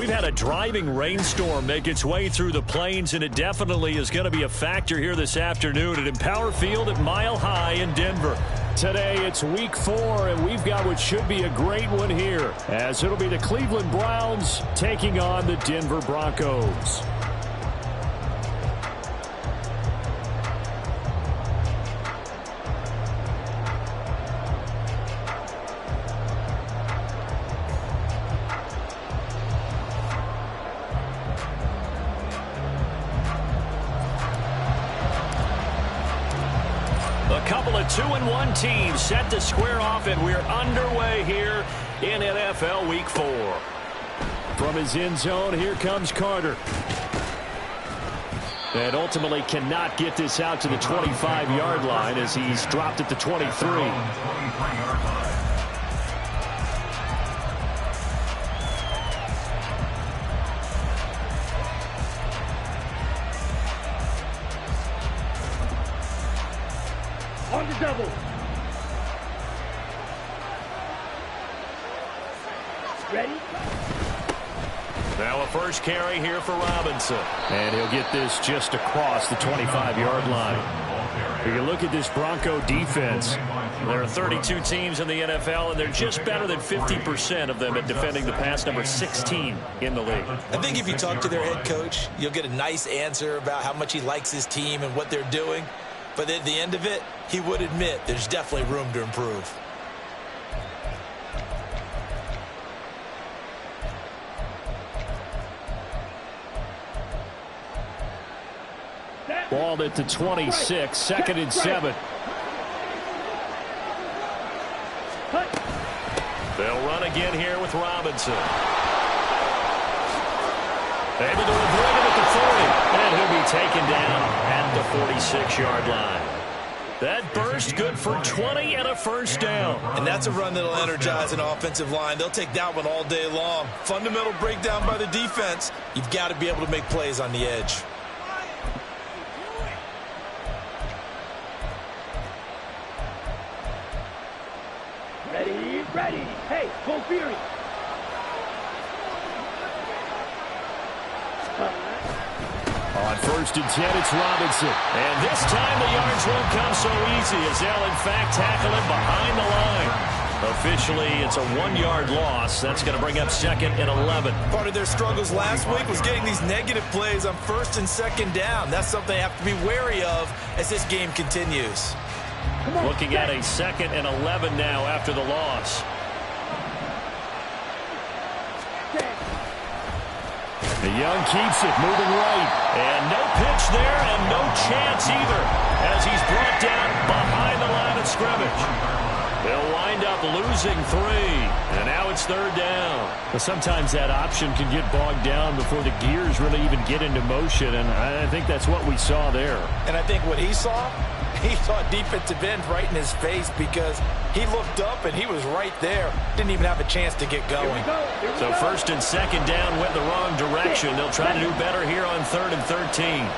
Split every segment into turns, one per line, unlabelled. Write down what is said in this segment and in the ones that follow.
We've had a driving rainstorm make its way through the plains, and it definitely is going to be a factor here this afternoon at Empower Field at Mile High in Denver. Today, it's week 4, and we've got what should be a great one here, as it'll be the Cleveland Browns taking on the Denver Broncos. A couple of 2-1 teams set to square off, and we're underway here in NFL Week 4. From his end zone, here comes Carter. And ultimately cannot get this out to the 25-yard line as he's dropped at the 23.
On the double. Ready?
Now a first carry here for Robinson. And he'll get this just across the 25-yard line. You look at this Bronco defense. There are 32 teams in the NFL, and they're just better than 50% of them at defending the pass, number 16 in the league.
I think if you talk to their head coach, you'll get a nice answer about how much he likes his team and what they're doing. But at the end of it, he would admit there's definitely room to improve.
Ball at the 26, second and 7. They'll run again here with Robinson. Able to avoid it at the 40, and he'll be taken down at the 46-yard line. That burst good for 20 and a first down.
And that's a run that'll energize an offensive line. They'll take that one all day long. Fundamental breakdown by the defense. You've got to be able to make plays on the edge.
Ready. Hey, go Fury.
On first and 10, it's Robinson. And this time the yards won't come so easy as they'll, in fact, tackle him behind the line. Officially, it's a 1-yard loss. That's going to bring up second and 11.
Part of their struggles last week was getting these negative plays on first and second down. That's something they have to be wary of as this game continues.
Looking at a second and 11 now after the loss. The Young keeps it, moving right. And no pitch there, and no chance either, as he's brought down behind the line of scrimmage. They'll wind up losing 3, and now it's third down. But sometimes that option can get bogged down before the gears really even get into motion, and I think that's what we saw there.
And I think what he saw a defensive end right in his face because he looked up and he was right there. Didn't even have a chance to get going.
So first and second down went the wrong direction. They'll try to do better here on 3rd and 13.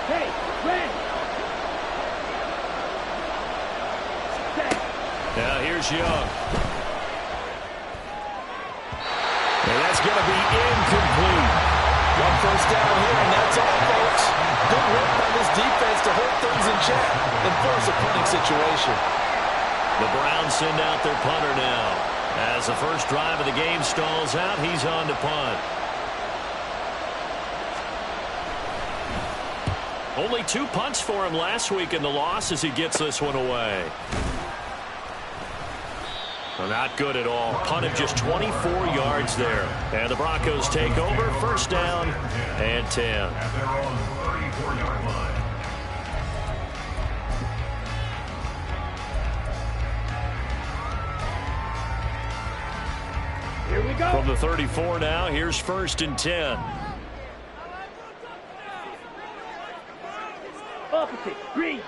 Hey, Red.
Now here's Young. And that's going to be incomplete.
One first down here, and that's all, folks. Good work by this defense to hold things in check and force a punting situation.
The Browns send out their punter now. As the first drive of the game stalls out, he's on to punt. Only 2 punts for him last week in the loss as he gets this one away. Well, not good at all. Punted just 24 yards there. And the Broncos take over, first down and 10.
Here we go.
From the 34 now, here's first and 10.
Opposite, green.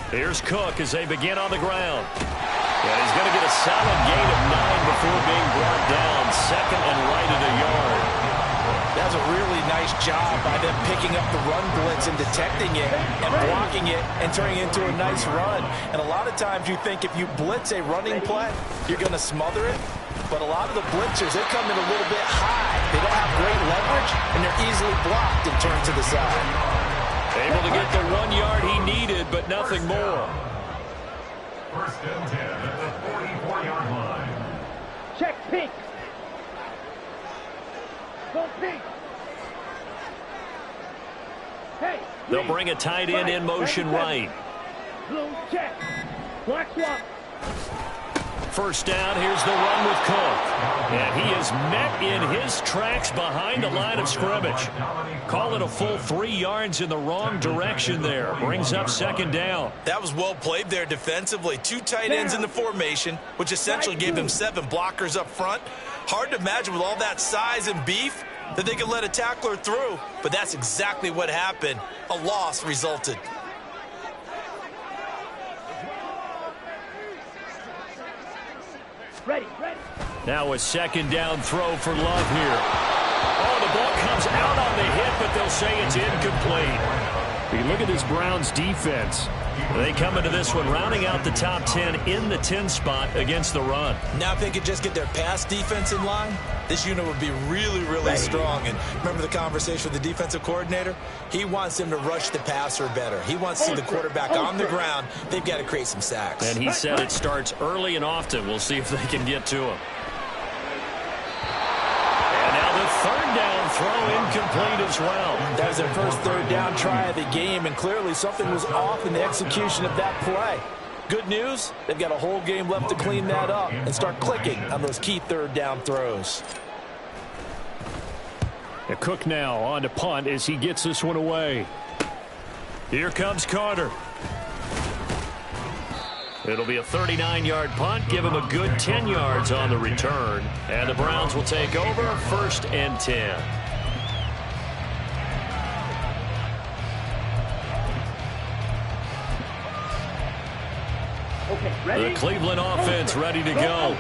Here's Cook as they begin on the ground. And he's going to get a solid gain of 9 before being brought down. Second and right at a yard.
That's a really nice job by them picking up the run blitz and detecting it and blocking it and turning it into a nice run. And a lot of times you think if you blitz a running play, you're going to smother it. But a lot of the blitzers, they come in a little bit high. They don't have great leverage, and they're easily blocked and turned to the side.
Able to get the 1 yard he needed, but nothing more.
First and 10 at the 44-yard line.
Check pink. Go pink. Hey.
They'll bring a tight end in motion right.
Blue check. Black swap.
First down, here's the run with Cook. And he is met in his tracks behind the line of scrimmage. Call it a full 3 yards in the wrong direction there. Brings up second down.
That was well played there defensively. 2 tight ends in the formation, which essentially gave them 7 blockers up front. Hard to imagine with all that size and beef that they could let a tackler through. But that's exactly what happened. A loss resulted.
Ready.
Now a second down throw for Love here. Oh, the ball comes out on the hit, but they'll say it's incomplete. You look at this Browns defense. They come into this one rounding out the top 10 in the 10 spot against the run.
Now if they could just get their pass defense in line, this unit would be really, really strong. And remember the conversation with the defensive coordinator? He wants them to rush the passer better. He wants to see the quarterback on the ground. They've got to create some sacks.
And he said it starts early and often. We'll see if they can get to him. And now the third down throw incomplete as well.
That was their first third down try of the game, and clearly something was off in the execution of that play. Good news, they've got a whole game left to clean that up and start clicking on those key third down throws.
Cook now on to punt as he gets this one away. Here comes Carter. It'll be a 39-yard punt. Give him a good 10 yards on the return. And the Browns will take over first and 10.
Okay, ready?
The Cleveland offense ready to go.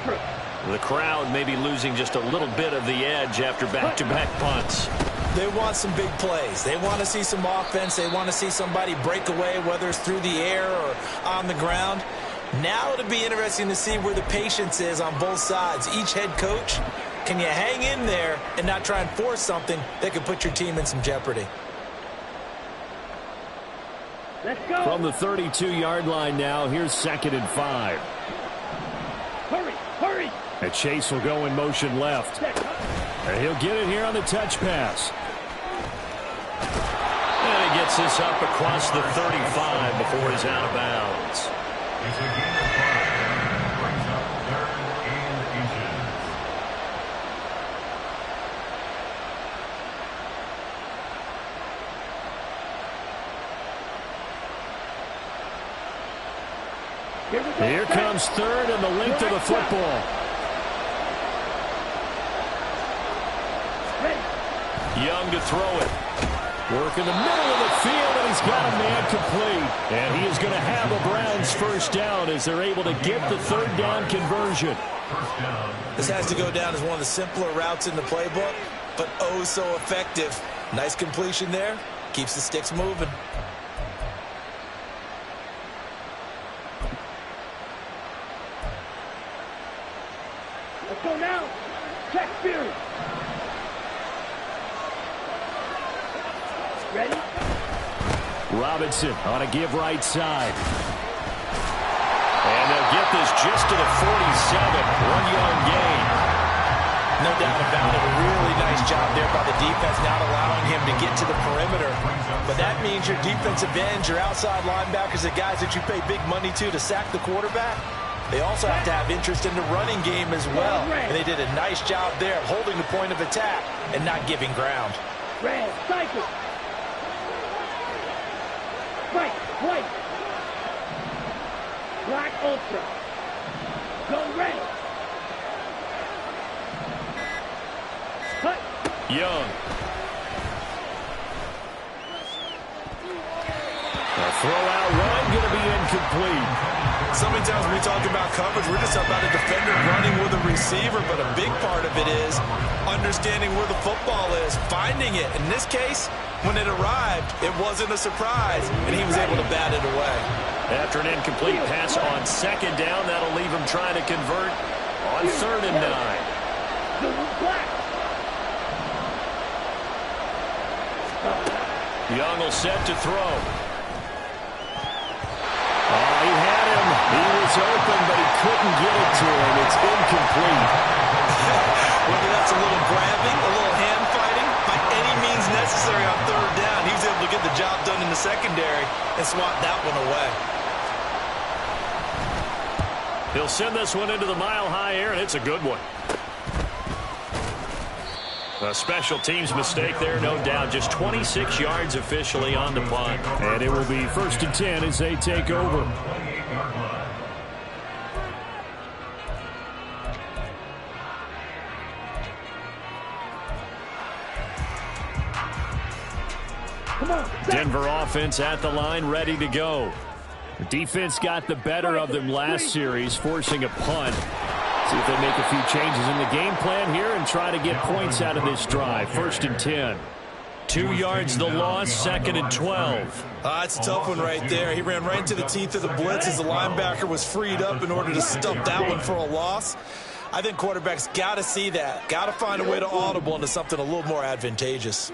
The crowd may be losing just a little bit of the edge after back-to-back punts.
They want some big plays. They want to see some offense. They want to see somebody break away, whether it's through the air or on the ground. Now it'll be interesting to see where the patience is on both sides. Each head coach, can you hang in there and not try and force something that could put your team in some jeopardy?
Let's go.
From the 32-yard line now, here's 2nd and 5.
Hurry.
And Chase will go in motion left. And he'll get it here on the touch pass. And he gets this up across the 35 before he's out of bounds.
It's a gain of 5. Brings up 3rd and inches.
Here comes 3rd and the length of the football. Young to throw it. Work in the middle of the field, and he's got a man complete. And he is going to have a Browns first down as they're able to get the 3rd down conversion.
This has to go down as one of the simpler routes in the playbook, but oh so effective. Nice completion there. Keeps the sticks moving.
Let's go now. Check Fury. Ready?
Robinson on a give right side. And they'll get this just to the 47. 1-yard gain.
No doubt about it. A really nice job there by the defense, not allowing him to get to the perimeter. But that means your defensive ends, your outside linebackers, the guys that you pay big money to sack the quarterback, they also have to have interest in the running game as well. And they did a nice job there of holding the point of attack and not giving ground.
Red, cycle. White. Black ultra. Go red. Cut.
Young. A throw out run going to be incomplete.
So many times when we talk about coverage, we're just about a defender running with a receiver, but a big part of it is understanding where the football is, finding it. In this case, when it arrived, it wasn't a surprise, and he was able to bat it away.
After an incomplete pass on second down, that'll leave him trying to convert on 3rd and 9. Young will set to throw. Oh, he had him. He was open, but he couldn't get it to him. It's incomplete.
Whether that's a little grabbing, a little hand fighting, by any means necessary on 3rd down, he was able to get the job done in the secondary and swat that one away.
He'll send this one into the mile-high air, and it's a good one. A special teams mistake there, no doubt. Just 26 yards officially on the punt. And it will be 1st and 10 as they take over. Denver offense at the line, ready to go. The defense got the better of them last series, forcing a punt. See if they make a few changes in the game plan here and try to get points out of this drive. 1st and 10. 2 yards the loss, 2nd and 12.
That's a tough one right there. He ran right into the teeth of the blitz as the linebacker was freed up in order to stuff that one for a loss. I think quarterbacks got to see that. Got to find a way to audible into something a little more advantageous.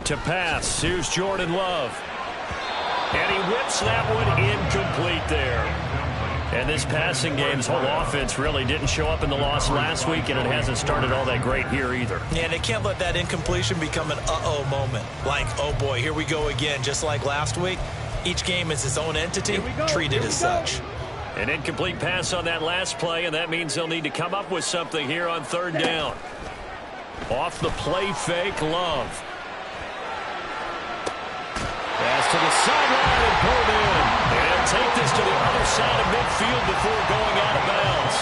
To pass, here's Jordan Love. And he whips that one incomplete there. And this passing game's whole offense really didn't show up in the loss last week, and it hasn't started all that great here either.
Yeah, and they can't let that incompletion become an uh-oh moment. Like, oh boy, here we go again, just like last week. Each game is its own entity, treated as such.
An incomplete pass on that last play, and that means they'll need to come up with something here on 3rd down. Off the play fake, Love. Pass to the sideline and pulled in. And take this to the other side of midfield before going out of bounds.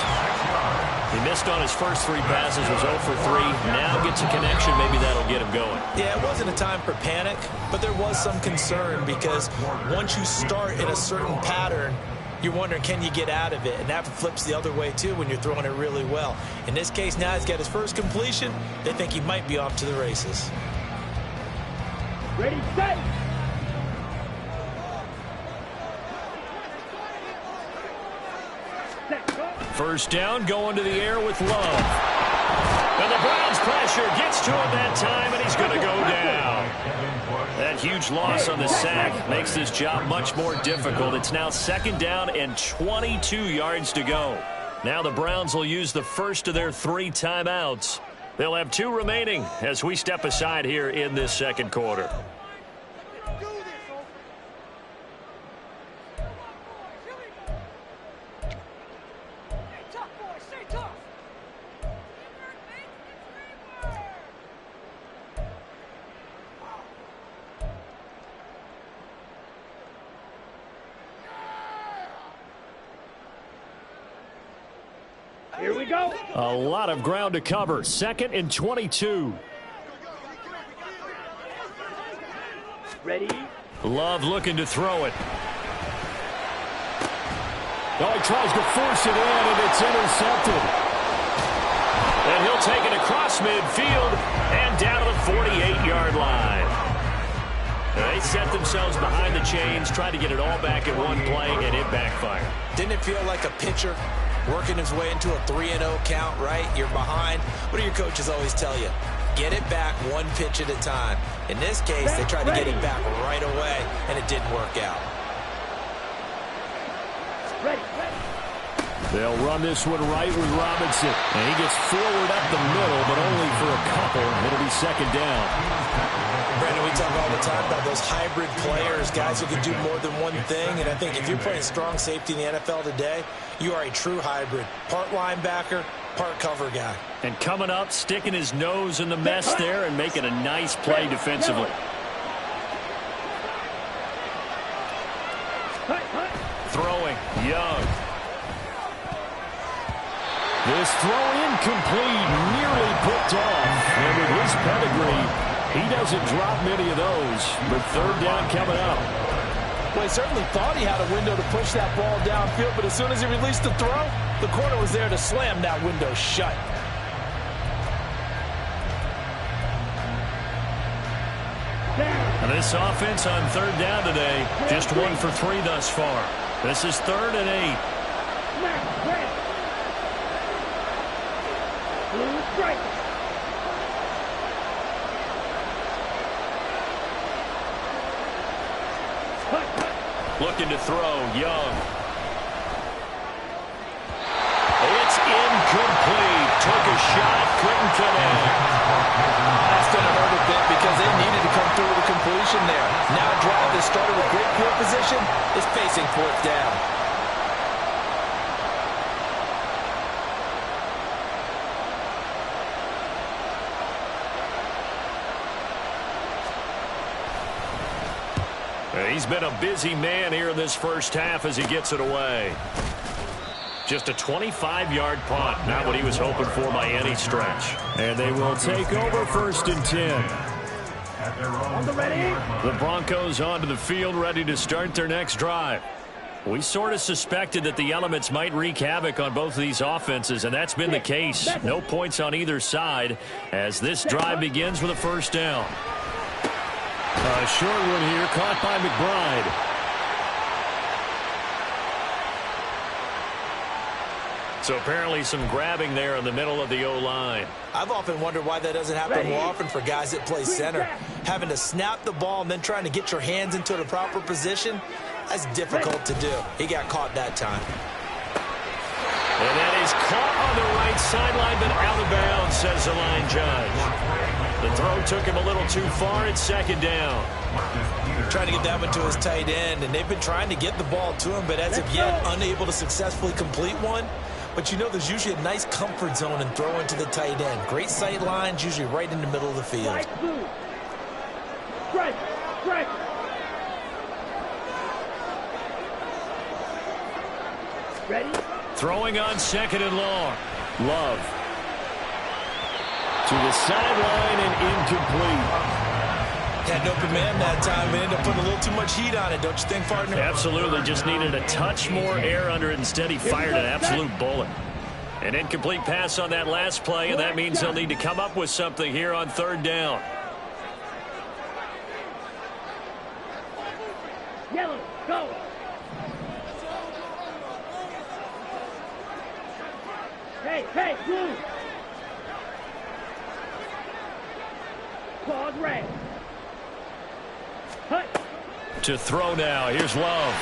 He missed on his first 3 passes, was 0 for 3. Now gets a connection. Maybe that'll get him going.
Yeah, it wasn't a time for panic, but there was some concern because once you start in a certain pattern, you're wondering, can you get out of it? And that flips the other way, too, when you're throwing it really well. In this case, now he's got his first completion. They think he might be off to the races.
Ready, set.
First down, going to the air with Love. And the Browns pressure gets to him that time, and he's going to go down. That huge loss on the sack makes this job much more difficult. It's now 2nd down and 22 yards to go. Now the Browns will use the first of their 3 timeouts. They'll have 2 remaining as we step aside here in this 2nd quarter.
Here we go.
A lot of ground to cover. 2nd and 22.
Ready?
Love looking to throw it. Oh, he tries to force it in, and it's intercepted. And he'll take it across midfield and down to the 48-yard line. They set themselves behind the chains, tried to get it all back in one play, and it backfired.
Didn't it feel like a pitcher working his way into a 3-0 count, right? You're behind. What do your coaches always tell you? Get it back 1 pitch at a time. In this case, they tried to get it back right away, and it didn't work out.
Ready.
They'll run this one right with Robinson. And he gets forward up the middle, but only for a couple. It'll be 2nd down.
Brandon, we talk all the time about those hybrid players, guys who can do more than one thing. And I think if you're playing strong safety in the NFL today, you are a true hybrid. Part linebacker, part cover guy.
And coming up, sticking his nose in the mess there and making a nice play defensively. Throwing, Young. This throw incomplete, nearly picked off. And with his pedigree, He doesn't drop many of those, but third down coming up.
Well, he certainly thought he had a window to push that ball downfield, but as soon as he released the throw, the corner was there to slam that window shut.
And this offense on third down today, just 1 for 3 thus far. This is 3rd and 8.
Blue strike.
Looking to throw, Young. It's incomplete. Took a shot, couldn't connect.
That's going to hurt a bit because they needed to come through with a completion there. Now a drive that started with great field position is facing 4th down.
He's been a busy man here in this first half as he gets it away. Just a 25-yard punt, not what he was hoping for by any stretch. And they will take over 1st and 10.
On the ready.
The Broncos onto the field, ready to start their next drive. We sort of suspected that the elements might wreak havoc on both of these offenses, and that's been the case. No points on either side as this drive begins with a 1st down. A short one here, caught by McBride. So apparently some grabbing there in the middle of the O-line.
I've often wondered why that doesn't happen more often for guys that play center. Having to snap the ball and then trying to get your hands into the proper position, that's difficult to do. He got caught that time.
And that is caught on the right sideline, but out of bounds, says the line judge. The throw took him a little too far. It's 2nd down.
Trying to get that one to his tight end, and they've been trying to get the ball to him, but as of yet, unable to successfully complete one. But you know there's usually a nice comfort zone in throwing to the tight end. Great sight lines, usually right in the middle of the field.
Strike. Strike. Ready?
Throwing on 2nd and long. Love. To the sideline and incomplete.
Had an open man that time and ended up putting a little too much heat on it, don't you think, partner?
Absolutely. Just needed a touch more air under it. Instead, he fired an absolute bullet. An incomplete pass on that last play, and that means they'll need to come up with something here on 3rd down.
Yellow, go. Hey, blue. Claws red. Hut.
To throw now. Here's Love.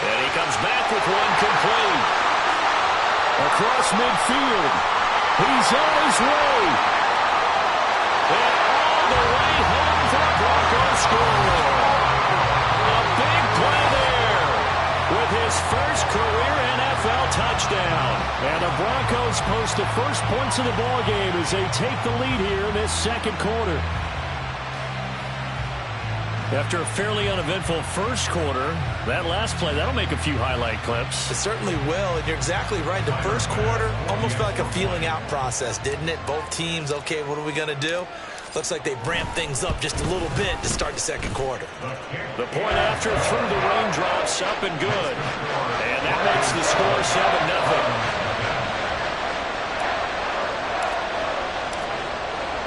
And he comes back with one complete. Across midfield. He's on his way. And all the way home for the Broncos score. A big play there with his first career NFL touchdown. And the Broncos post the first points of the ball game as they take the lead here in this 2nd quarter. After a fairly uneventful first quarter, that last play, that'll make a few highlight clips.
It certainly will, and you're exactly right. The first quarter almost felt like a feeling out process, didn't it? Both teams, okay, what are we going to do? Looks like they ramped things up just a little bit to start the 2nd quarter.
The point after through the raindrops, up and good. And that makes the score 7-0.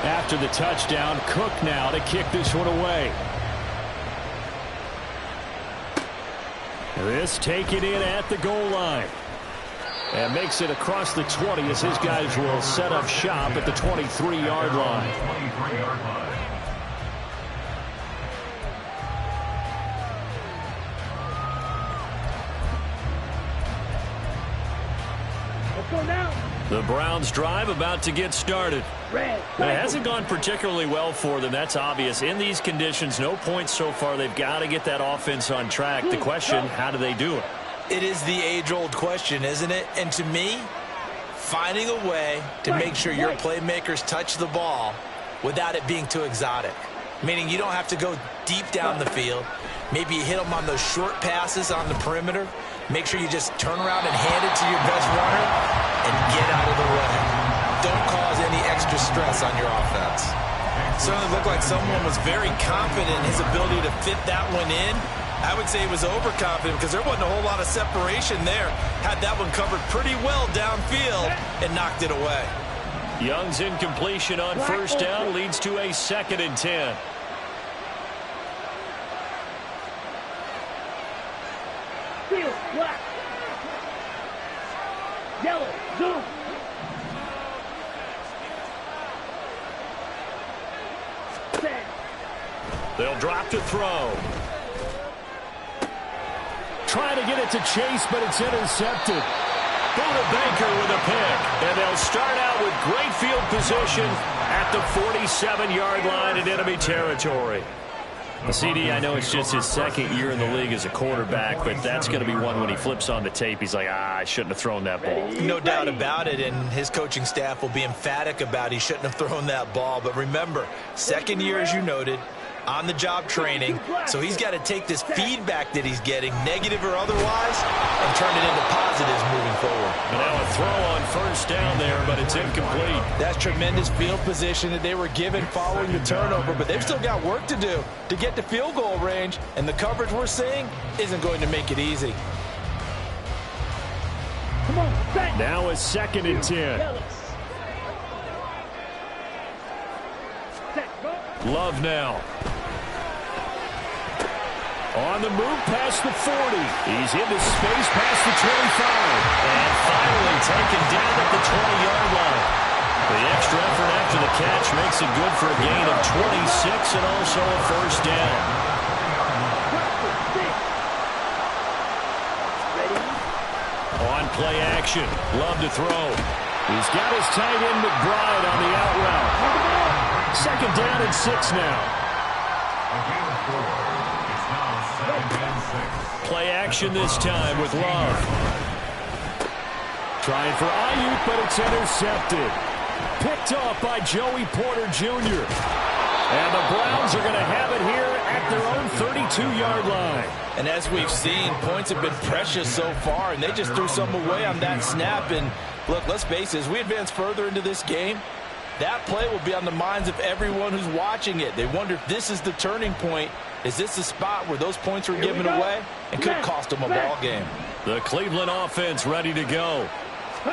After the touchdown, Cook now to kick this one away. This taken in at the goal line. And makes it across the 20 as his guys will set up shop at the 23-yard line.
Let's go now.
The Browns drive about to get started.
Red.
It hasn't gone particularly well for them. That's obvious. In these conditions, no points so far. They've got to get that offense on track. The question, how do they do it?
It is the age-old question, isn't it? And to me, finding a way to make sure your playmakers touch the ball without it being too exotic. Meaning you don't have to go deep down the field. Maybe you hit them on those short passes on the perimeter. Make sure you just turn around and hand it to your best runner and get out of the way. Don't cause any extra stress on your offense. Certainly looked like someone was very confident in his ability to fit that one in. I would say he was overconfident because there wasn't a whole lot of separation there. Had that one covered pretty well downfield and knocked it away.
Young's incompletion on first down leads to a 2nd and 10.
Field, black. Yellow, zoom. Set.
They'll drop to throw. Trying to get it to Chase, but it's intercepted. Buda Baker with a pick. And they'll start out with great field position at the 47-yard line in enemy territory. CD, I know it's just his 2nd year in the league as a quarterback, but that's going to be one when he flips on the tape. He's like, I shouldn't have thrown that ball.
No doubt about it, and his coaching staff will be emphatic about he shouldn't have thrown that ball. But remember, 2nd year, as you noted, on-the-job training, so he's got to take this feedback that he's getting, negative or otherwise, and turn it into positives moving forward.
And now a throw on first down there, but it's incomplete.
That's tremendous field position that they were given following the turnover, but they've still got work to do to get to field goal range, and the coverage we're seeing isn't going to make it easy.
Come on, set.
Now a 2nd and 10.
Yellow. Set, go.
Love now. On the move past the 40. He's into space past the 25. And finally taken down at the 20-yard line. The extra effort after the catch makes it good for a gain of 26 and also a first down.
Ready?
On play action. Love to throw. He's got his tight end McBride on the out route. 2nd down and 6 now. Play action this time with Love. Trying for Ayuk, but it's intercepted. Picked off by Joey Porter Jr. And the Browns are going to have it here at their own 32-yard line.
And as we've seen, points have been precious so far, and they just threw some away on that snap. And look, let's face it, as we advance further into this game, that play will be on the minds of everyone who's watching it. They wonder if this is the turning point. Is this the spot where those points were given away and could cost them a ball game?
The Cleveland offense ready to go.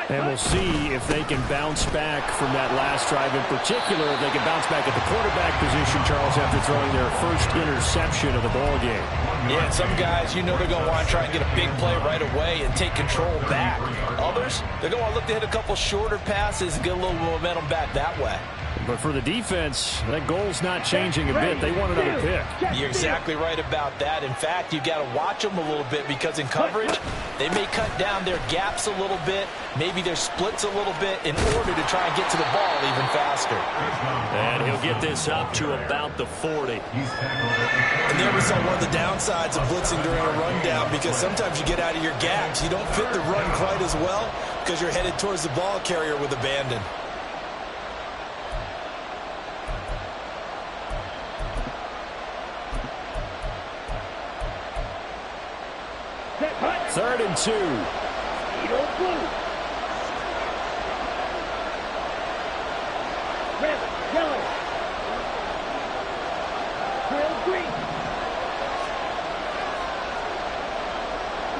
And we'll see if they can bounce back from that last drive in particular. If they can bounce back at the quarterback position, Charles, after throwing their first interception of the ball game.
Yeah, some guys, you know they're going to want to try and get a big play right away and take control back. Others, they're going to want to look to hit a couple shorter passes and get a little momentum back that way.
But for the defense, that goal's not changing a bit. They want another pick.
You're exactly right about that. In fact, you've got to watch them a little bit because in coverage, they may cut down their gaps a little bit, maybe their splits a little bit in order to try and get to the ball even faster.
And he'll get this up to about the 40.
And there we saw one of the downsides of blitzing during a rundown because sometimes you get out of your gaps. You don't fit the run quite as well because you're headed towards the ball carrier with abandon.
Third and 2.
Red, yellow. Trail green.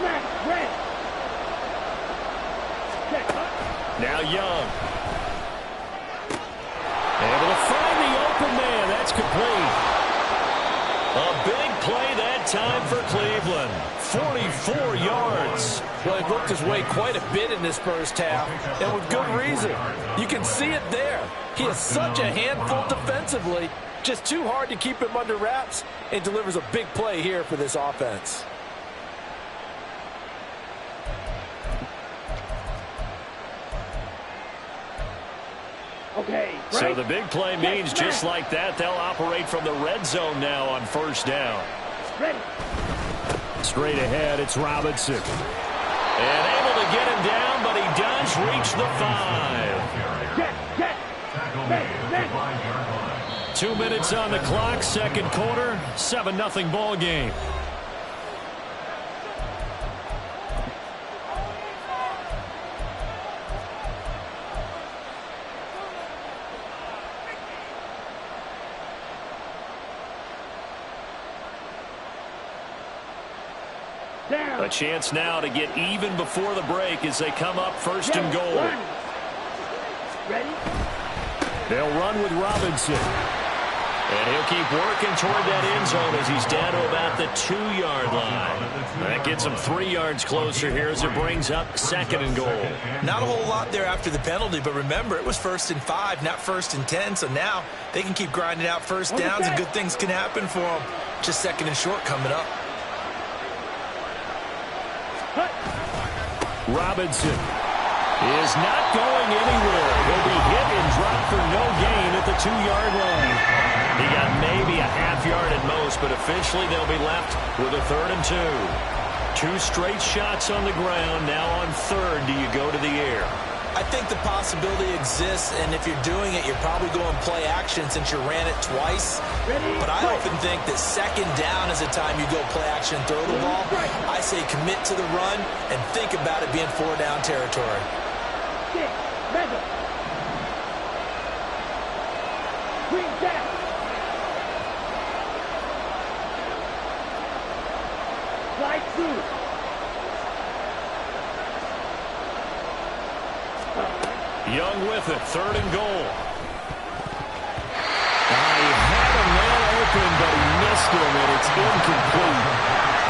Black, red. Set,
Now Young. Able to find the open man. That's complete. A big play that time for Cleveland. 44 yards.
Well, he worked his way quite a bit in this first half, and with good reason. You can see it there. He is such a handful defensively. Just too hard to keep him under wraps, and delivers a big play here for this offense.
Okay.
So
right.
the big play means just like that, they'll operate from the red zone now on first down.
Ready.
Straight ahead, it's Robinson. And able to get him down, but he does reach the 5. 2 minutes on the clock, second quarter, 7-0 ball game.
Down.
A chance now to get even before the break as they come up first and goal.
Run. Ready?
They'll run with Robinson. And he'll keep working toward that end zone as he's down to about the 2-yard line. That gets him 3 yards closer here as it brings up second and goal.
Not a whole lot there after the penalty, but remember, it was 1st and 5, not 1st and 10, so now they can keep grinding out first downs and good things can happen for them. Just 2nd and short coming up.
Robinson is not going anywhere. He'll be hit and dropped for no gain at the 2-yard line. He got maybe a half-yard at most, but officially they'll be left with a 3rd and 2. 2 straight shots on the ground. Now on 3rd, do you go to the air?
I think the possibility exists, and if you're doing it, you're probably going play action since you ran it twice. But I often think that 2nd down is the time you go play action and throw the ball. I say commit to the run and think about it being 4-down territory.
6. Measure. Bring down. Slide through.
Young with it, 3rd and goal. He had a man open, but he missed him, and it's incomplete.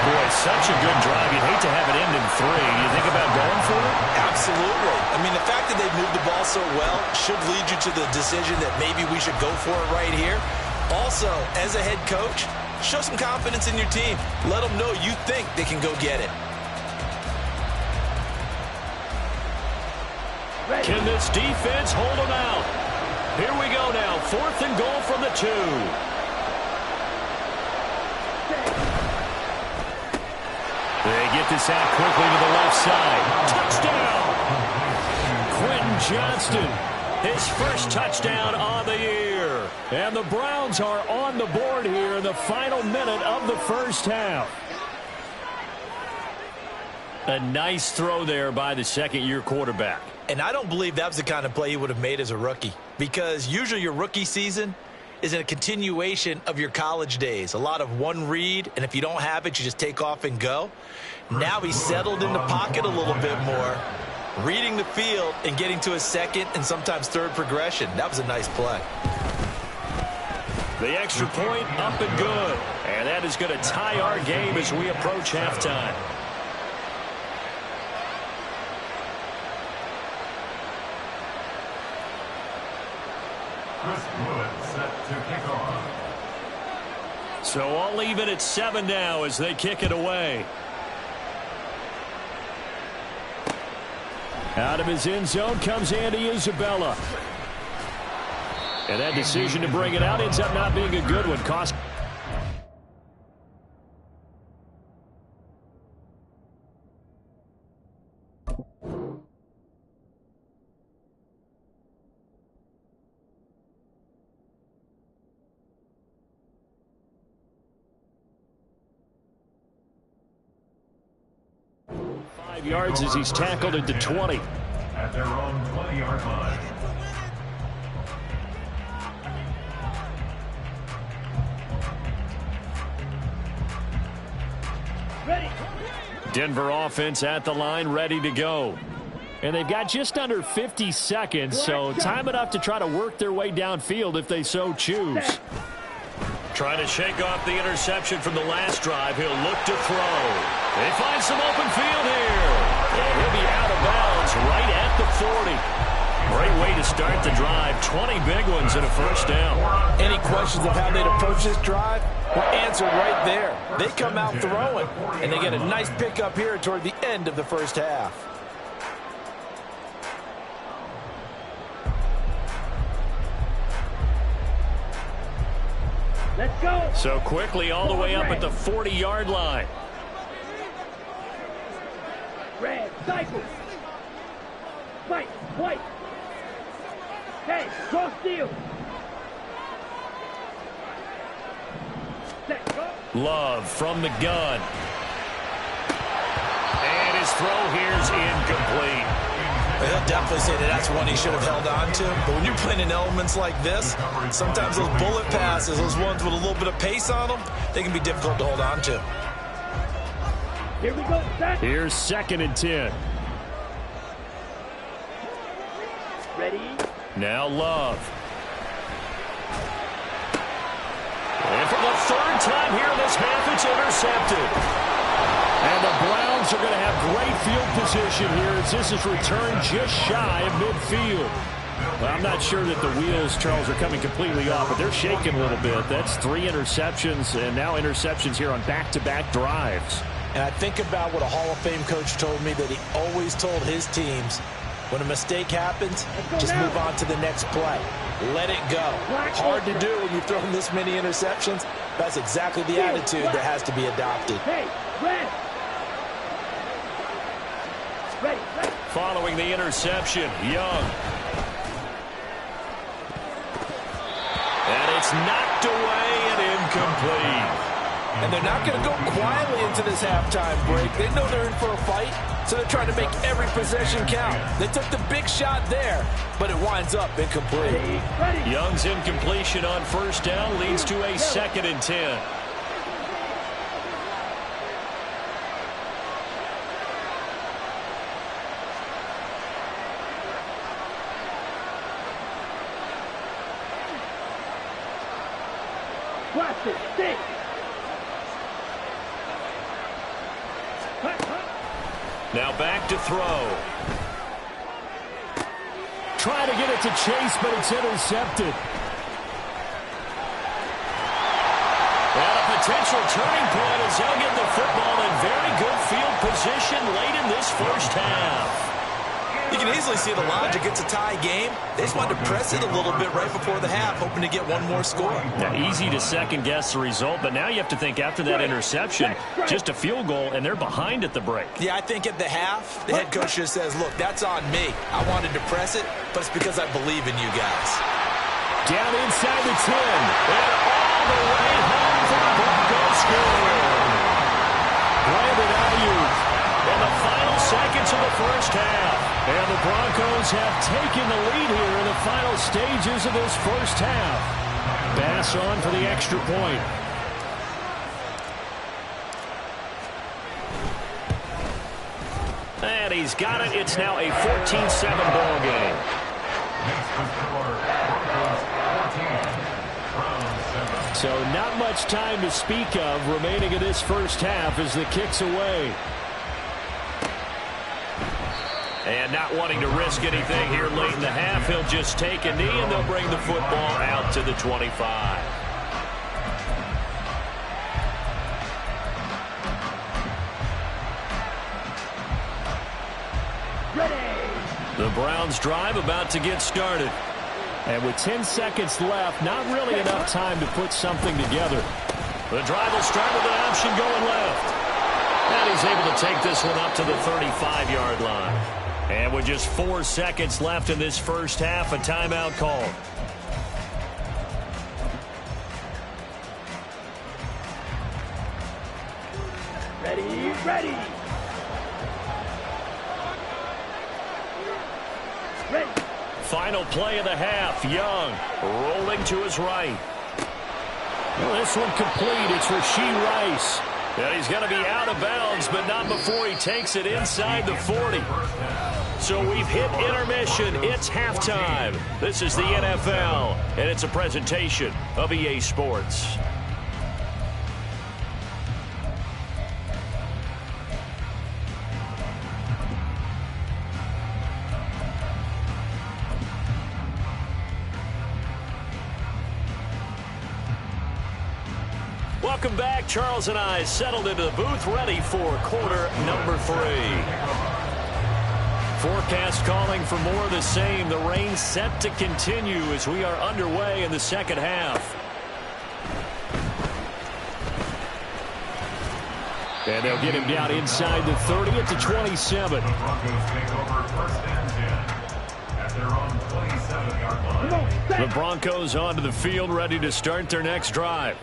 Boy, such a good drive. You'd hate to have it end in 3. You think about going for it?
Absolutely. I mean, the fact that they've moved the ball so well should lead you to the decision that maybe we should go for it right here. Also, as a head coach, show some confidence in your team. Let them know you think they can go get it.
Can this defense hold them out? Here we go now. 4th and goal from the 2. They get this out quickly to the left side. Touchdown! Quentin Johnston, his first touchdown on the year. And the Browns are on the board here in the final minute of the first half. A nice throw there by the 2nd-year quarterback.
And I don't believe that was the kind of play he would have made as a rookie, because usually your rookie season is a continuation of your college days. A lot of one read, and if you don't have it, you just take off and go. Now he's settled in the pocket a little bit more, reading the field and getting to his 2nd and sometimes 3rd progression. That was a nice play.
The extra point up and good. And that is going to tie our game as we approach halftime.
Set to kick off.
So I'll leave it at 7 now as they kick it away. Out of his end zone comes Andy Isabella. And that decision to bring it out ends up not being a good one. Cost. Yards as he's tackled at the 20.
At their own 20-yard line.
Ready.
Denver offense at the line, ready to go. And they've got just under 50 seconds, so time enough to try to work their way downfield if they so choose. Trying to shake off the interception from the last drive. He'll look to throw. They find some open field here. And he'll be out of bounds right at the 40. Great way to start the drive. 20 big ones and a first down.
Any questions of how they'd approach this drive? Well, answered right there. They come out throwing, and they get a nice pickup here toward the end of the first half.
Let's go.
So quickly all the way up at the 40-yard line.
Red, cycle. Fight, white. Hey, cross field. Set, go.
Love from the gun. And his throw here's incomplete.
He'll definitely say that that's one he should have held on to. But when you're playing in elements like this, sometimes those bullet passes, those ones with a little bit of pace on them, they can be difficult to hold on to.
Here we go, set.
Here's 2nd and 10.
Ready?
Now Love. And for the 3rd time here in this half, it's intercepted. And the Browns are going to have great field position here as this is returned just shy of midfield. Well, I'm not sure that the wheels, Charles, are coming completely off, but they're shaking a little bit. That's 3 interceptions and now interceptions here on back-to-back drives.
And I think about what a Hall of Fame coach told me that he always told his teams, when a mistake happens, just move on to the next play. Let it go. Hard to do when you've thrown this many interceptions. That's exactly the attitude that has to be adopted.
Hey, red. Ready, ready.
Following the interception, Young. And it's knocked away and incomplete.
And they're not going to go quietly into this halftime break. They know they're in for a fight, so they're trying to make every possession count. They took the big shot there, but it winds up incomplete.
Ready.
Young's incompletion on 1st down leads to a 2nd and 10.
Watch it, stick.
Now back to throw. Try to get it to Chase, but it's intercepted. And a potential turning point as he'll get the football in very good field position late in this 1st half.
You can easily see the logic. It's a tie game. They just wanted to press it a little bit right before the half, hoping to get one more score.
Now, easy to second-guess the result, but now you have to think after that interception, just a field goal, and they're behind at the break.
Yeah, I think at the half, the head coach just says, look, that's on me. I wanted to press it, but it's because I believe in you guys.
Down inside the 10, and all the way home for the Broncos score. Brandon Ayuk in the final seconds of the 1st half. And the Broncos have taken the lead here in the final stages of this 1st half. Bass on for the extra point. And he's got it. It's now a 14-7 ball game. So not much time to speak of remaining in this 1st half as the kick's away. And not wanting to risk anything here late in the half, he'll just take a knee and they'll bring the football out to the 25.
Ready.
The Browns drive about to get started. And with 10 seconds left, not really enough time to put something together. The drive will start with an option going left. And he's able to take this one up to the 35-yard line. And with just 4 seconds left in this 1st half, a timeout called.
Ready, ready. Ready.
Final play of the half. Young rolling to his right. Well, this one complete. It's Rashee Rice. And he's going to be out of bounds, but not before he takes it inside the 40. So we've hit intermission. It's halftime. This is the NFL, and it's a presentation of EA Sports. Welcome back. Charles and I settled into the booth, ready for quarter number 3. Forecast calling for more of the same. The rain set to continue as we are underway in the 2nd half. And they'll get him down inside the 30 at the 27.
The Broncos take over 1st and 10 at their own 27-yard line.
The Broncos onto the field, ready to start their next drive.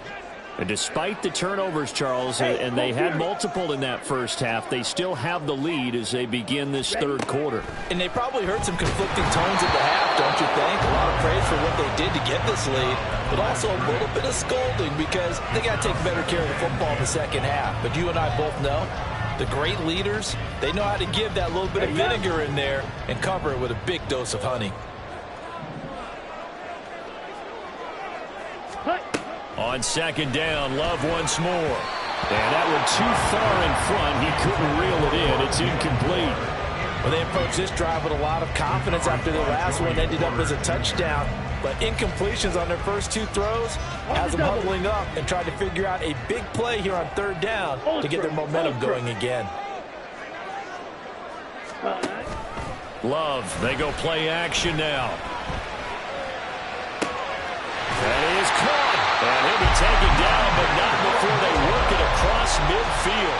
And despite the turnovers, Charles, and they had multiple in that 1st half, they still have the lead as they begin this 3rd quarter.
And they probably heard some conflicting tones at the half, don't you think? A lot of praise for what they did to get this lead, but also a little bit of scolding because they got to take better care of the football in the 2nd half. But you and I both know The great leaders, they know how to give that little bit of vinegar in there and cover it with a big dose of honey.
On second down, Love once more. And that one too far in front. He couldn't reel it in. It's incomplete.
Well, they approached this drive with a lot of confidence after the last one ended up as a touchdown. But incompletions on their first two throws has them huddling up and trying to figure out a big play here on third down to get their momentum going again.
Love, they go play action now. And he is caught. And he'll be taken down, but not before they work it across midfield.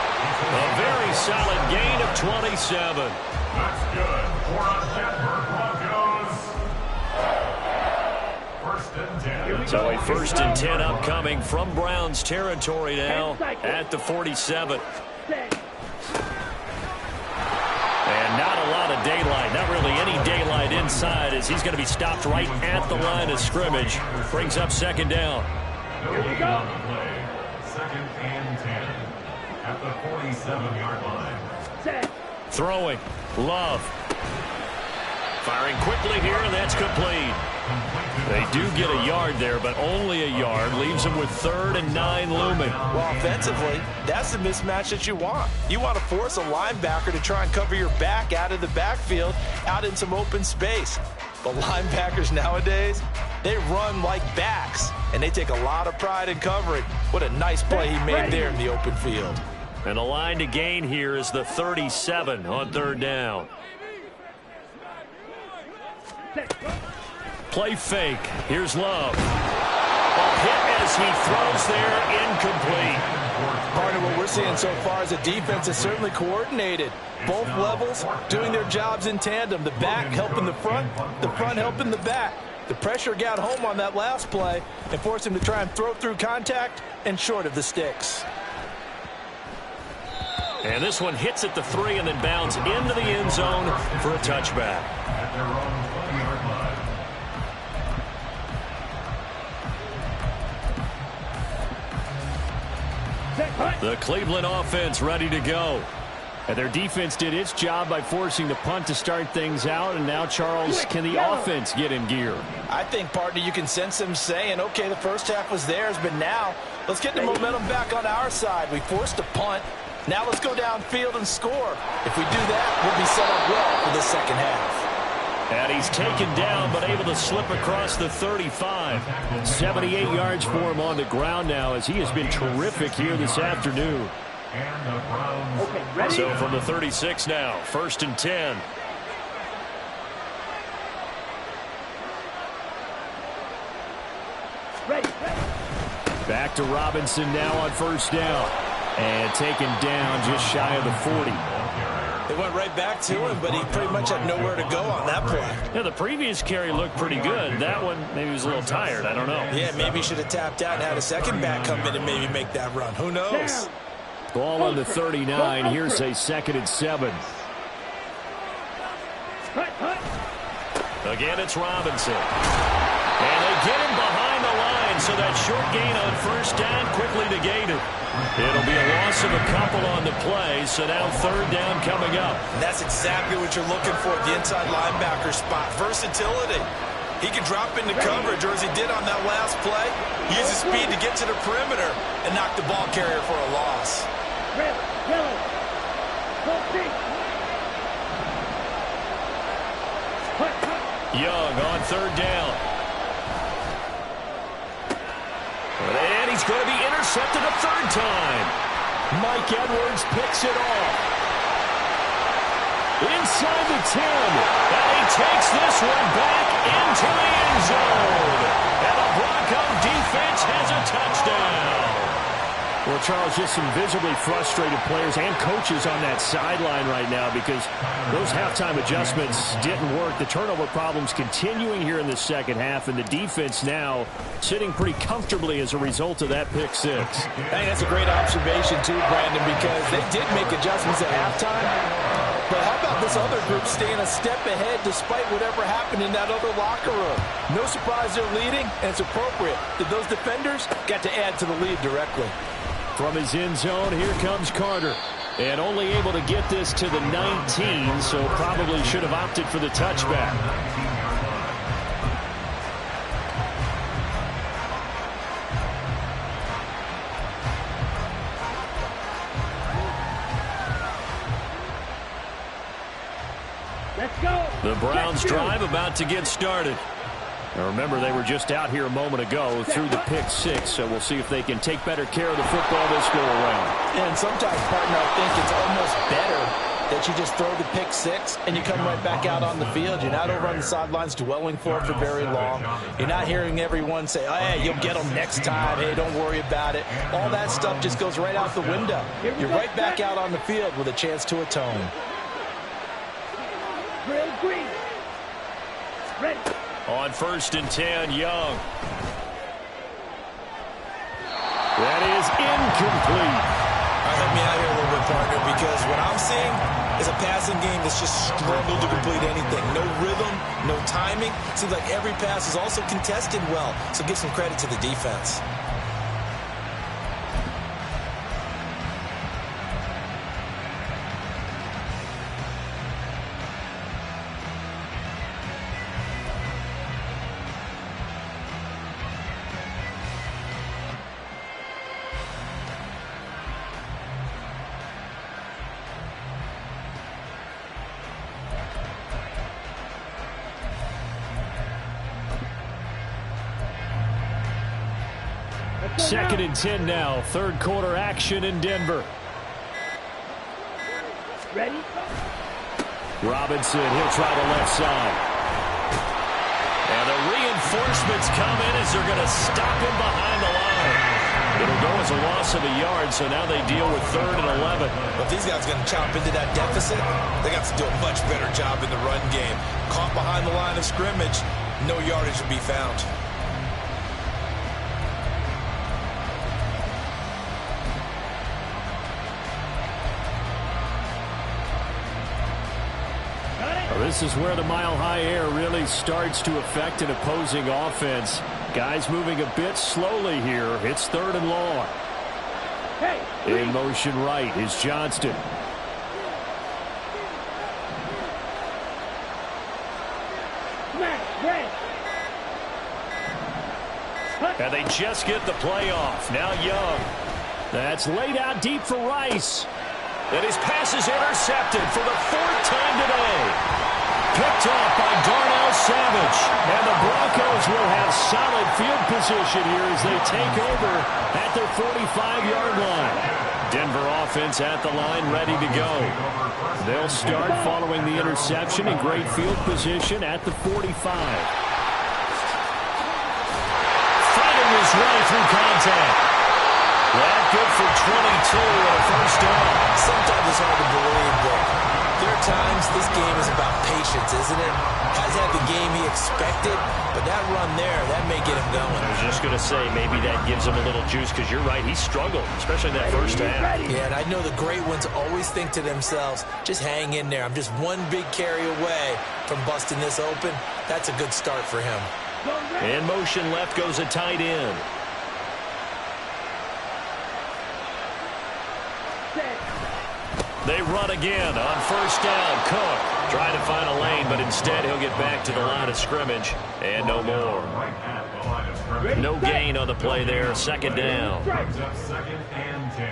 A very solid gain of 27.
That's good for a Denver Broncos. First and 10.
So a first and 10 upcoming from Browns territory now at the 47. And not a lot of daylight, not really any daylight inside, as he's going to be stopped right at the line of scrimmage. Brings up second down.
No lead on the play. Second and 10 at the 47-yard line.
Throwing. Love. Firing quickly here, and that's complete. They do get a yard there, but only a yard. Leaves them with 3rd and 9 looming.
Well, offensively, that's the mismatch that you want. You want to force a linebacker to try and cover your back out of the backfield, out in some open space. But linebackers nowadays, they run like backs, and they take a lot of pride in covering. What a nice play he made there in the open field.
And the line to gain here is the 37 on third down. Play fake. Here's Love. A hit as he throws there, incomplete.
Partner, what we're seeing so far is the defense is certainly coordinated. Both levels doing their jobs in tandem. The back helping the front helping the back. The pressure got home on that last play and forced him to try and throw through contact and short of the sticks.
And this one hits at the 3 and then bounds into the end zone for a touchback.
At their own 20-yard line.
The Cleveland offense ready to go. And their defense did its job by forcing the punt to start things out. And now, Charles, can the offense get in gear?
I think, partner, you can sense them saying, okay, the first half was theirs, but now let's get the momentum back on our side. We forced a punt. Now let's go downfield and score. If we do that, we'll be set up well for the second half.
And he's taken down, but able to slip across the 35. 78 yards for him on the ground now, as he has been terrific here this afternoon.
And the Browns.
Okay, ready?
So from the 36 now, first and 10.
Ready.
Back to Robinson now on first down. And taken down just shy of the 40.
They went right back to him, but he pretty much had nowhere to go on that play.
Yeah, the previous carry looked pretty good. That one, maybe he was a little tired. I don't know.
Yeah, maybe he should have tapped out and had a second back come in and maybe make that run. Who knows?
Ball on the 39. Here's a 2nd and 7. Again, it's Robinson. And they get him behind the line, so that short gain on first down quickly negated. It'll be a loss of a couple on the play, so now third down coming up.
And that's exactly what you're looking for at the inside linebacker spot. Versatility. He can drop into coverage, or as he did on that last play, use his speed to get to the perimeter and knock the ball carrier for a loss.
Young on third down. And he's going to be intercepted a third time. Mike Edwards picks it off. Inside the 10. And he takes this one back into the end zone. And the Bronco defense has a touchdown. Well, Charles, just some visibly frustrated players and coaches on that sideline right now because those halftime adjustments didn't work. The turnover problems continuing here in the second half, and the defense now sitting pretty comfortably as a result of that pick six.
I think that's a great observation, too, Brandon, because they did make adjustments at halftime. But how about this other group staying a step ahead despite whatever happened in that other locker room? No surprise they're leading, and it's appropriate that those defenders got to add to the lead directly.
From his end zone, here comes Carter. And only able to get this to the 19, so probably should have opted for the touchback.
Let's go.
The Browns drive about to get started. Now remember, they were just out here a moment ago through the pick six, so we'll see if they can take better care of the football this go around.
And sometimes, partner, I think it's almost better that you just throw the pick six and you come right back out on the field. You're not over on the sidelines dwelling for it for very long. You're not hearing everyone say, oh, hey, you'll get them next time. Hey, don't worry about it. All that stuff just goes right out the window. You're right back out on the field with a chance to atone.
Drill green. Ready.
On 1st and 10, Young. That is incomplete.
Help me out here a little bit, partner, because what I'm seeing is a passing game that's just struggled to complete anything. No rhythm, no timing. Seems like every pass is also contested well, so give some credit to the defense.
Second and 10 now. Third quarter action in Denver.
Ready.
Robinson, he'll try the left side. And the reinforcements come in as they're going to stop him behind the line. It'll go as a loss of a yard, so now they deal with 3rd and 11.
But if these guys are going to chop into that deficit, they got to do a much better job in the run game. Caught behind the line of scrimmage, no yardage to be found.
This is where the mile-high air really starts to affect an opposing offense. Guys moving a bit slowly here. It's 3rd and long.
Hey.
In motion right is Johnston.
Smash. Red.
And they just get the play off. Now Young. That's laid out deep for Rice. And his pass is intercepted for the 4th time today. Picked off by Darnell Savage. And the Broncos will have solid field position here as they take over at their 45-yard line. Denver offense at the line, ready to go. They'll start following the interception in great field position at the 45. Fighting his way through contact. That good for 22 and a first down.
Sometimes it's hard to believe, but there are times this game is about patience, isn't it? Has had the game he expected, but that run there, that may get him going.
I was just going to say, maybe that gives him a little juice, because you're right, he struggled, especially that first half.
Yeah, and I know the great ones always think to themselves, just hang in there. I'm just one big carry away from busting this open. That's a good start for him.
In motion left goes a tight end. They run again on 1st down. Cook trying to find a lane, but instead he'll get back to the line of scrimmage. And no more. No gain on the play there. 2nd down.
Brings up 2nd and 10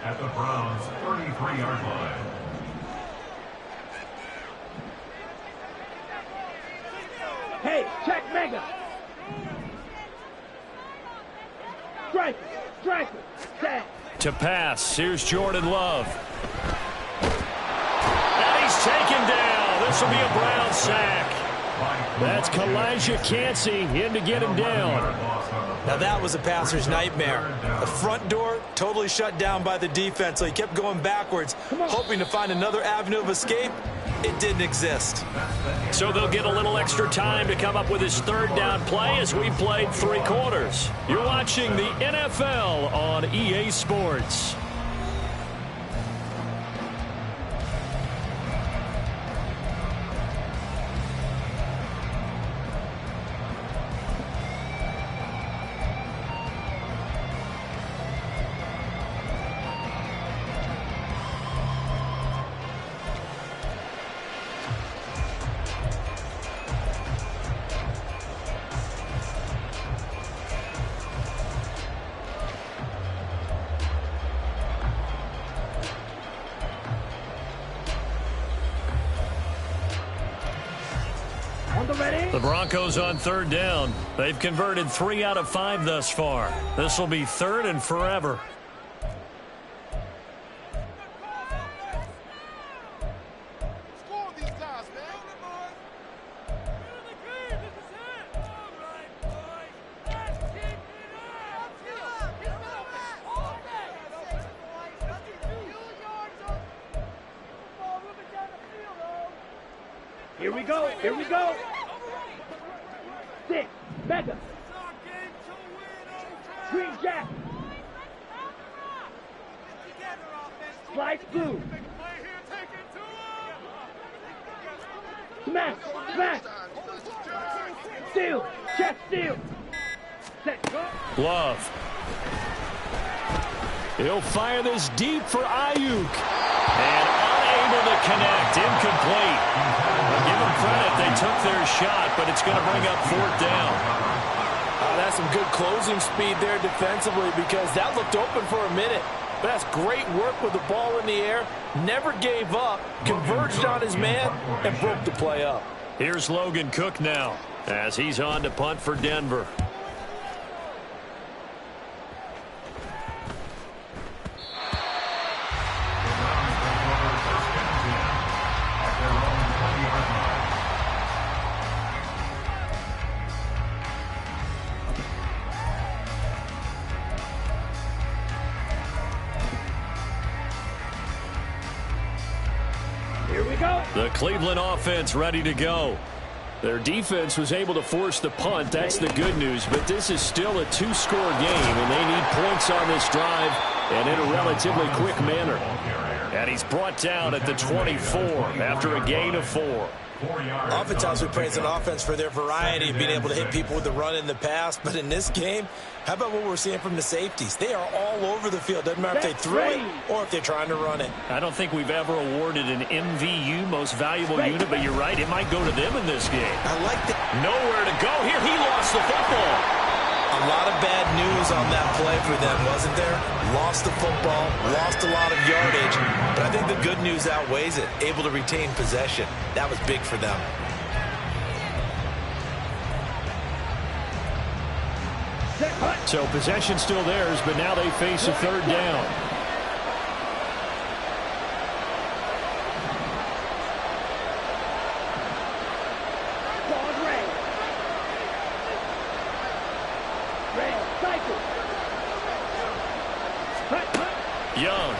at the Browns' 33-yard line.
Hey, check mega. Striker. Set.
To pass. Here's Jordan Love. And he's taken down. This will be a Brown sack. That's Kalijah Cansey in to get him down.
Now that was a passer's nightmare. The front door totally shut down by the defense, so he kept going backwards, hoping to find another avenue of escape. It didn't exist.
So they'll get a little extra time to come up with his 3rd down play as we played 3 quarters. You're watching the NFL on EA Sports. The Broncos on third down. They've converted 3 out of 5 thus far. This will be third and forever.
Here we go. Here we go. 6. Mega. Green Jack. Slice blue. Smash. Smash. Steal. Check steal. Set.
Love. He'll fire this deep for Ayuk. And unable to connect. Incomplete. I'll give them credit. They took their shot, but it's going to bring up 4th down.
That's some good closing speed there defensively because that looked open for a minute. But that's great work with the ball in the air. Never gave up. Converged on his man and broke the play up.
Here's Logan Cook now as he's on to punt for Denver. The Cleveland offense ready to go. Their defense was able to force the punt. That's the good news. But this is still a 2-score game, and they need points on this drive and in a relatively quick manner. And he's brought down at the 24 after a gain of 4.
Oftentimes we praise an offense for their variety of being able to hit people with the run in the pass. But in this game, how about what we're seeing from the safeties? They are all over the field. Doesn't matter if they threw it or if they're trying to run it.
I don't think we've ever awarded an MVU, most valuable unit, but you're right. It might go to them in this game.
I like that.
Nowhere to go here. He lost the football.
A lot of bad news on that play for them, wasn't there? Lost the football, lost a lot of yardage, but I think the good news outweighs it. Able to retain possession. That was big for them.
So possession still theirs, but now they face a 3rd down. Young.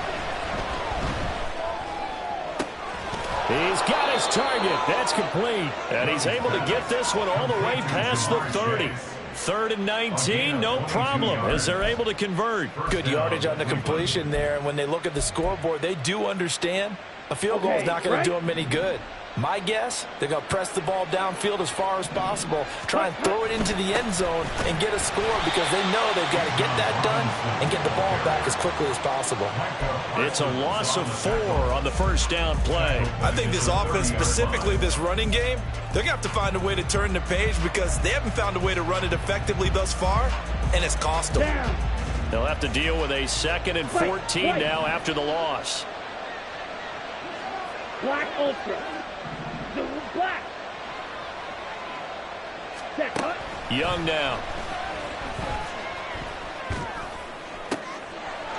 He's got his target. That's complete. And he's able to get this one all the way past the 30. 3rd and 19, no problem, as they're able to convert.
Good yardage on the completion there. And when they look at the scoreboard, they do understand a field goal is not going to do them any good. My guess, they're going to press the ball downfield as far as possible, try and throw it into the end zone and get a score because they know they've got to get that done and get the ball back as quickly as possible.
It's a loss of 4 on the 1st down play.
I think this offense, specifically this running game, they're going to have to find a way to turn the page because they haven't found a way to run it effectively thus far, and it's cost them.
They'll have to deal with a 2nd and 14 now after the loss.
Black Ultra. Black. Set cut.
Young now.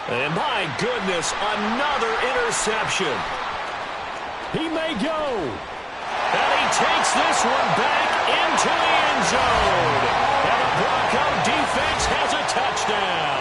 And my goodness, another interception. He may go. And he takes this one back into the end zone. And the Bronco defense has a touchdown.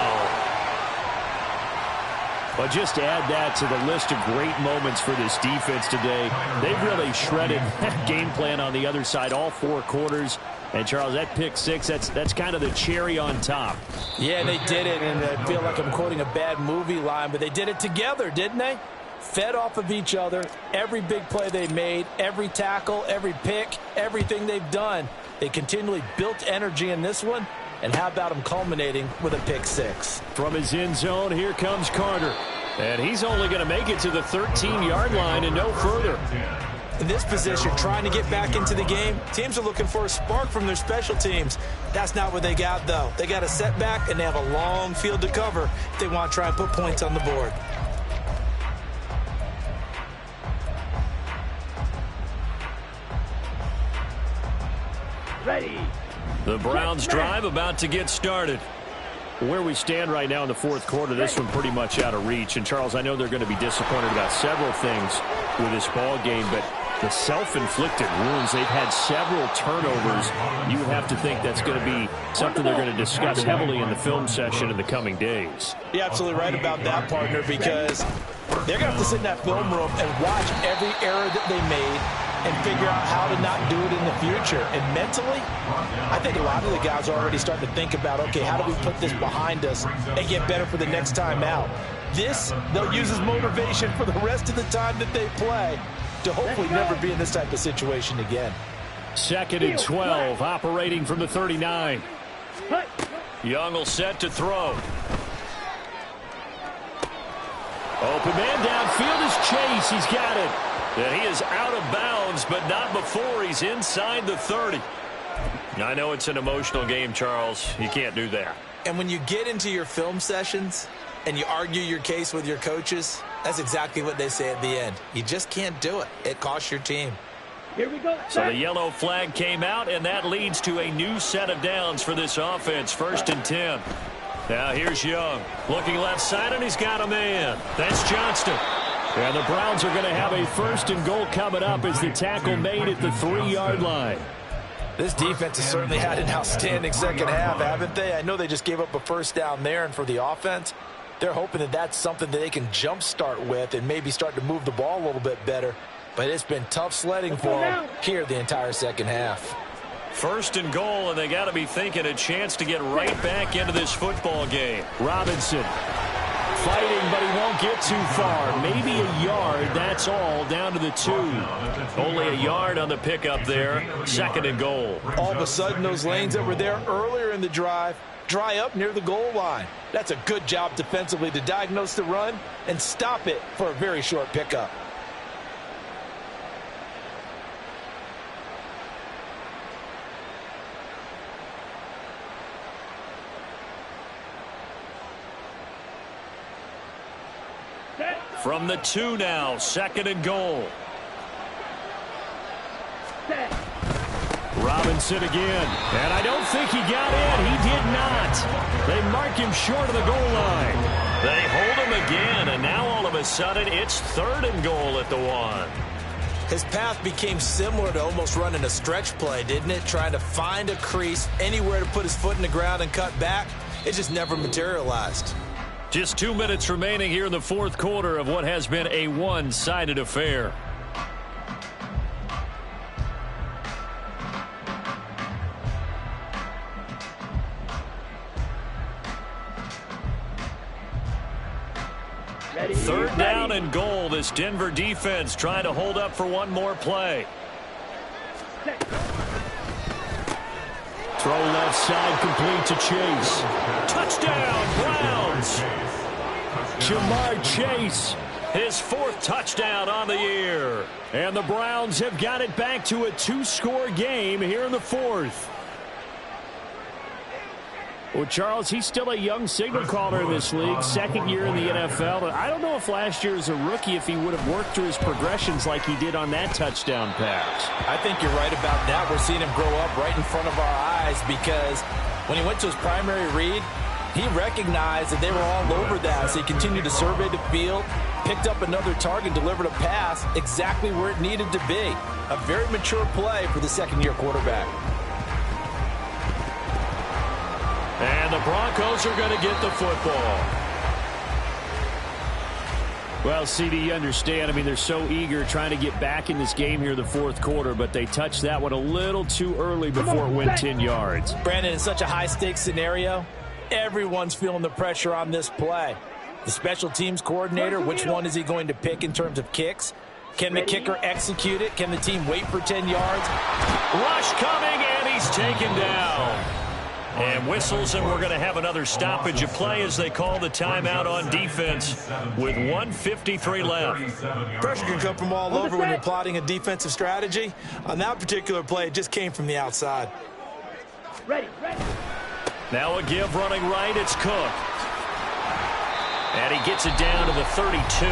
But just to add that to the list of great moments for this defense today, they've really shredded that game plan on the other side all 4 quarters. And, Charles, that pick 6, that's kind of the cherry on top.
Yeah, they did it, and I feel like I'm quoting a bad movie line, but they did it together, didn't they? Fed off of each other, every big play they made, every tackle, every pick, everything they've done. They continually built energy in this one. And how about him culminating with a pick 6?
From his end zone, here comes Carter. And he's only going to make it to the 13-yard line and no further.
In this position, trying to get back into the game, teams are looking for a spark from their special teams. That's not what they got, though. They got a setback, and they have a long field to cover if they want to try and put points on the board.
Ready.
The Browns drive about to get started. Where we stand right now in the fourth quarter, this one pretty much out of reach. And, Charles, I know they're going to be disappointed about several things with this ball game, but the self-inflicted wounds, they've had several turnovers. You would have to think that's going to be something they're going to discuss heavily in the film session in the coming days.
You're absolutely right about that, partner, because they're going to have to sit in that film room and watch every error that they made and figure out how to not do it in the future. And mentally, I think a lot of the guys are already starting to think about, okay, how do we put this behind us and get better for the next time out? This, they'll use as motivation for the rest of the time that they play to hopefully never be in this type of situation again.
2nd and 12, operating from the 39. Young will set to throw. Open man downfield is Chase. He's got it. And he is out of bounds, but not before he's inside the 30. I know it's an emotional game, Charles. You can't do that.
And when you get into your film sessions and you argue your case with your coaches, that's exactly what they say at the end. You just can't do it. It costs your team.
Here we go.
So the yellow flag came out, and that leads to a new set of downs for this offense. 1st and 10. Now here's Young. Looking left side, and he's got a man. That's Johnston. And the Browns are going to have a 1st and goal coming up as the tackle made at the 3-yard line.
This defense has certainly had an outstanding second half, haven't they? I know they just gave up a 1st down there, and for the offense, they're hoping that that's something that they can jumpstart with and maybe start to move the ball a little bit better. But it's been tough sledding for them here the entire second half.
1st and goal, and they got to be thinking a chance to get right back into this football game. Robinson fighting, but he won't get too far. Maybe a yard, that's all, down to the 2. Only a yard on the pickup there. 2nd and goal.
All of a sudden, those lanes that were there earlier in the drive dry up near the goal line. That's a good job defensively to diagnose the run and stop it for a very short pickup.
From the 2 now, 2nd and goal. Robinson again. And I don't think he got in. He did not. They mark him short of the goal line. They hold him again, and now all of a sudden it's 3rd and goal at the 1.
His path became similar to almost running a stretch play, didn't it? Trying to find a crease, anywhere to put his foot in the ground and cut back. It just never materialized.
Just 2 minutes remaining here in the fourth quarter of what has been a one-sided affair.
Ready.
3rd down and goal. This Denver defense trying to hold up for one more play. Throw left side complete to Chase. Touchdown, Browns. Jamar Chase, his 4th touchdown on the year. And the Browns have got it back to a 2-score game here in the 4th. Well, Charles, he's still a young signal caller in this league, 2nd year in the NFL. And I don't know if last year as a rookie if he would have worked through his progressions like he did on that touchdown pass.
I think you're right about that. We're seeing him grow up right in front of our eyes because when he went to his primary read, he recognized that they were all over that. So he continued to survey the field, picked up another target, delivered a pass exactly where it needed to be. A very mature play for the 2nd-year quarterback.
And the Broncos are going to get the football. Well, CD, you understand. I mean, they're so eager trying to get back in this game here in the fourth quarter, but they touched that one a little too early before it went 10 yards.
Brandon, in such a high-stakes scenario, everyone's feeling the pressure on this play. The special teams coordinator, which one is he going to pick in terms of kicks? Can the kicker execute it? Can the team wait for 10 yards?
Rush coming, and he's taken down. And whistles, and we're going to have another stoppage of play as they call the timeout on defense with 1:53 left.
Pressure can come from all over when you're plotting a defensive strategy. On that particular play, it just came from the outside.
Ready.
Now a give running right, it's Cook. And he gets it down to the 32.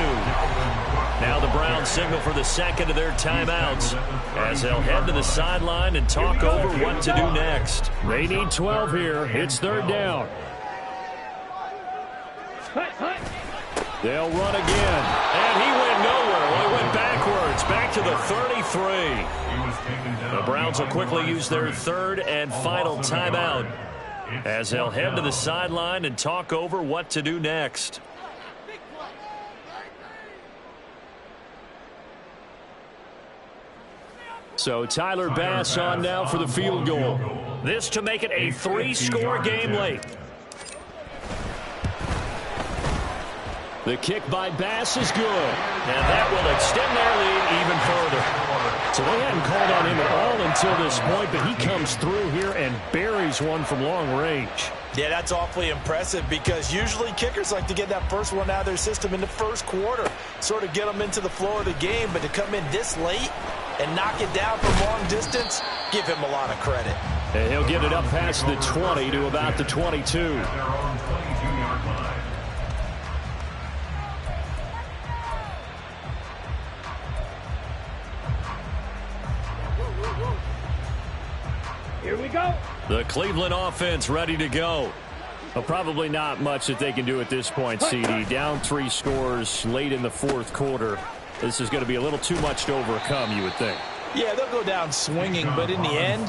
Now the Browns signal for the second of their timeouts as they'll head to the sideline and talk over what to do next. They need 12 here. It's third down. They'll run again. And he went nowhere. Well, he went backwards. Back to the 33. The Browns will quickly use their third and final timeout as they'll head to the sideline and talk over what to do next. So Tyler Bass on now for the field goal. This to make it a 3-score game late. The kick by Bass is good. And that will extend their lead even further. So they hadn't called on him at all until this point, but he comes through here and buries one from long range.
Yeah, that's awfully impressive because usually kickers like to get that first one out of their system in the first quarter, sort of get them into the flow of the game, but to come in this late and knock it down from long distance, give him a lot of credit.
And he'll get it up past the 20 to about the 22.
Here we go.
The Cleveland offense ready to go. Well, probably not much that they can do at this point, CD. Down 3 scores late in the fourth quarter. This is going to be a little too much to overcome, you would think.
Yeah, they'll go down swinging, but in the end,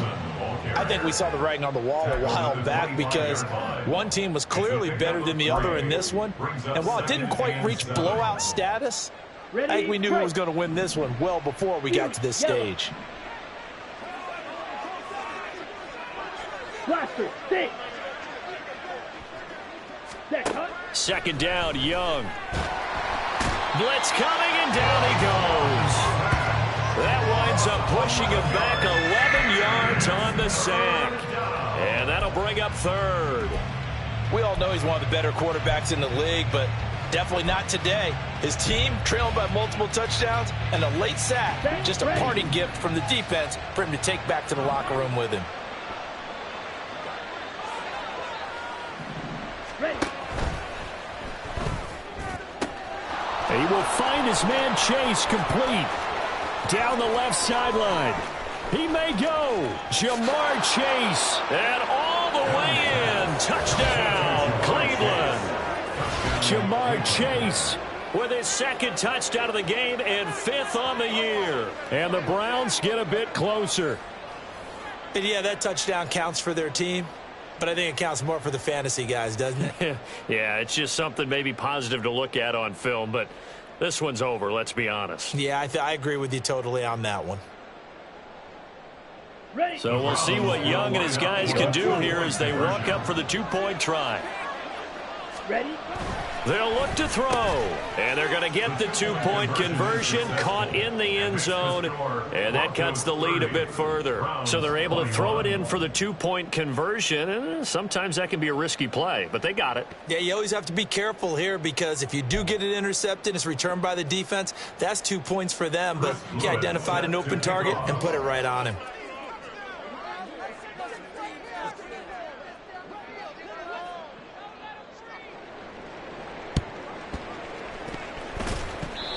I think we saw the writing on the wall a while back because one team was clearly better than the other in this one. And while it didn't quite reach blowout status, I think we knew who was going to win this one well before we got to this stage.
Blaster, stay.
Second down, Young. Blitz coming, and down he goes. That winds up pushing him back 11 yards on the sack. And that'll bring up third.
We all know he's one of the better quarterbacks in the league, but definitely not today. His team trailing by multiple touchdowns and a late sack. Just a parting gift from the defense for him to take back to the locker room with him.
He will find his man Chase complete. Down the left sideline. He may go. Jamar Chase. And all the way in. Touchdown, Cleveland. Jamar Chase with his second touchdown of the game and 5th on the year. And the Browns get a bit closer.
And yeah, that touchdown counts for their team. But I think it counts more for the fantasy guys, doesn't it?
Yeah, it's just something maybe positive to look at on film, but this one's over, let's be honest.
Yeah, I agree with you totally on that one.
So we'll see what Young and his guys can do here as they walk up for the 2-point try.
Ready?
They'll look to throw, and they're going to get the 2-point conversion, caught in the end zone, and that cuts the lead a bit further. So they're able to throw it in for the 2-point conversion, and sometimes that can be a risky play, but they got it.
Yeah, you always have to be careful here because if you do get it intercepted, it's returned by the defense, that's 2 points for them, but he identified an open target and put it right on him.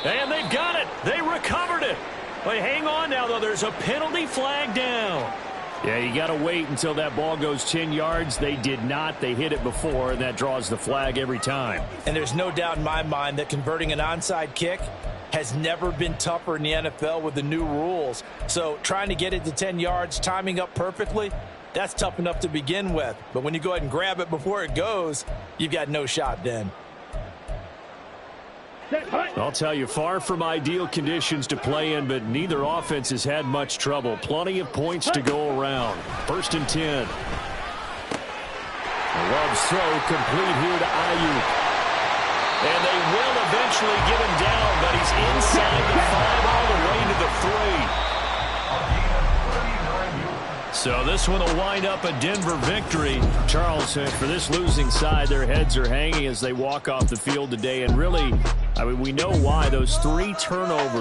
And they've got it. They recovered it. But hang on now, though. There's a penalty flag down. Yeah, you got to wait until that ball goes 10 yards. They did not. They hit it before, and that draws the flag every time.
And there's no doubt in my mind that converting an onside kick has never been tougher in the NFL with the new rules. So trying to get it to 10 yards, timing up perfectly, that's tough enough to begin with. But when you go ahead and grab it before it goes, you've got no shot then.
I'll tell you, far from ideal conditions to play in, but neither offense has had much trouble. Plenty of points to go around. 1st and 10. Love's throw complete here to Ayuk. And they will eventually get him down, but he's inside the 5 all the way to the 3. So this one will wind up a Denver victory. Charles, for this losing side, their heads are hanging as they walk off the field today. And really, I mean, we know why. Those 3 turnovers